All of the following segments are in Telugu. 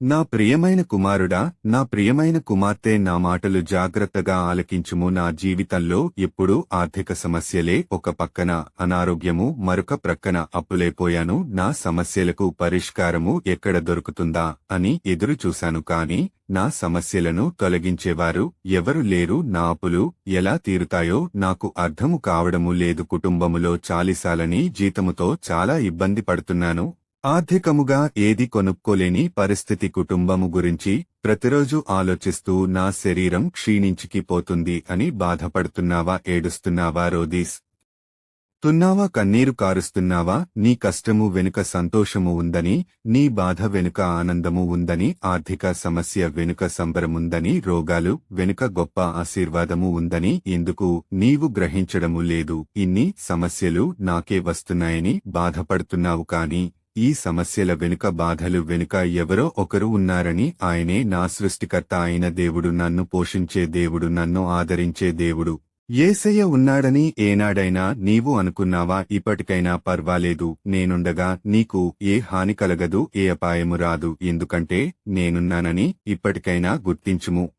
నా ప్రియమైన కుమారుడా, నా ప్రియమైన కుమార్తె, నా మాటలు జాగ్రత్తగా ఆలకించుము. నా జీవితంలో ఎప్పుడూ ఆర్థిక సమస్యలే, ఒక పక్కన అనారోగ్యము, మరొక ప్రక్కన అప్పులైపోయాను. నా సమస్యలకు పరిష్కారము ఎక్కడ దొరుకుతుందా అని ఎదురు చూశాను. కాని నా సమస్యలను తొలగించేవారు ఎవరు లేరు. నా అప్పులు ఎలా తీరుతాయో నాకు అర్థము కావడము లేదు. కుటుంబములో చాలిసాలని జీతముతో చాలా ఇబ్బంది పడుతున్నాను. ఆర్థికముగా ఏది కొనుక్కోలేని పరిస్థితి. కుటుంబము గురించి ప్రతిరోజు ఆలోచిస్తూ నా శరీరం క్షీణించికిపోతుంది అని బాధపడుతున్నావా? ఏడుస్తున్నావా? రోదిస్తున్నావా? కన్నీరు కారుస్తున్నావా? నీ కష్టము వెనుక సంతోషము ఉందని, నీ బాధ వెనుక ఆనందము ఉందని, ఆర్థిక సమస్య వెనుక సంబరముందని, రోగాలు వెనుక గొప్ప ఆశీర్వాదము ఉందని ఎందుకు నీవు గ్రహించడము లేదు? ఇన్ని సమస్యలు నాకే వస్తున్నాయని బాధపడుతున్నావు. కాని ఈ సమస్యల వెనుక, బాధలు వెనుక ఎవరో ఒకరు ఉన్నారని, ఆయనే నా సృష్టికర్త అయిన దేవుడు, నన్ను పోషించే దేవుడు, నన్ను ఆదరించే దేవుడు యేసయ్య ఉన్నాడని ఏనాడైనా నీవు అనుకున్నావా? ఇప్పటికైనా పర్వాలేదు, నేనుండగా నీకు ఏ హాని కలగదు, ఏ అపాయము రాదు. ఎందుకంటే నేనున్నానని ఇప్పటికైనా గుర్తించుము.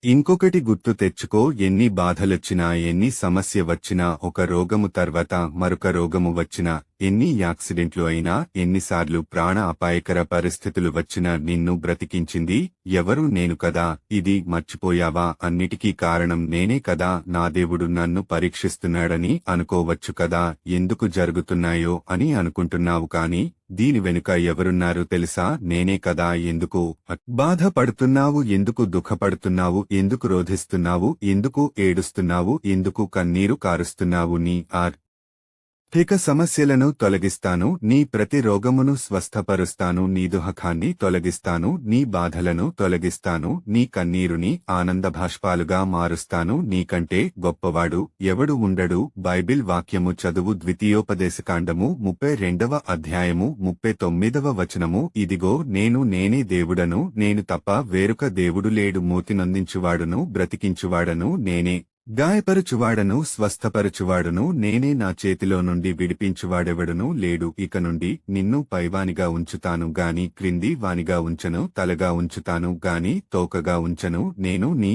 ఇంకొకటి గుర్తు తెచ్చుకో, ఎన్ని బాధలొచ్చినా, ఎన్ని సమస్య వచ్చినా, ఒక రోగము తర్వాత మరొక రోగము వచ్చినా, ఎన్ని యాక్సిడెంట్లు అయినా, ఎన్నిసార్లు ప్రాణ అపాయకర పరిస్థితులు వచ్చినా నిన్ను బ్రతికించింది ఎవరు? నేను కదా. ఇది మర్చిపోయావా? అన్నిటికీ కారణం నేనే కదా. నా దేవుడు నన్ను పరీక్షిస్తున్నాడని అనుకోవచ్చు కదా. ఎందుకు జరుగుతున్నాయో అని అనుకుంటున్నావు. కాని దీని వెనుక ఎవరున్నారు తెలుసా? నేనే కదా. ఎందుకు బాధపడుతున్నావు? ఎందుకు దుఃఖపడుతున్నావు? ఎందుకు రోధిస్తున్నావు? ఎందుకు ఏడుస్తున్నావు? ఎందుకు కన్నీరు కారుస్తున్నావు? నీ ఆర్థిక సమస్యలను తొలగిస్తాను. నీ ప్రతి రోగమును స్వస్థపరుస్తాను. నీ దుఃఖాన్ని తొలగిస్తాను. నీ బాధలను తొలగిస్తాను. నీ కన్నీరుని ఆనంద భాష్పాలుగా మారుస్తాను. నీకంటే గొప్పవాడు ఎవడు ఉండడు. బైబిల్ వాక్యము చదువు. ద్వితీయోపదేశకాండము 32వ అధ్యాయము 39వ వచనము. ఇదిగో, నేనే దేవుడను, నేను తప్ప వేరొక దేవుడు లేడు. మూతినొందించువాడును, బ్రతికించువాడను నేనే, గాయపరుచువాడను, స్వస్థపరచువాడును నేనే. నా చేతిలో నుండి విడిపించువాడెవడునూ లేడు. ఇక నుండి నిన్ను పైవానిగా ఉంచుతాను గాని క్రింది వానిగా ఉంచను. తలగా ఉంచుతాను గాని తోకగా ఉంచను. నేను నీ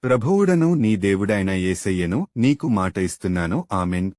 ప్రభువుడను, నీ దేవుడైన యేసయ్యను నీకు మాట ఇస్తున్నాను. ఆమెన్.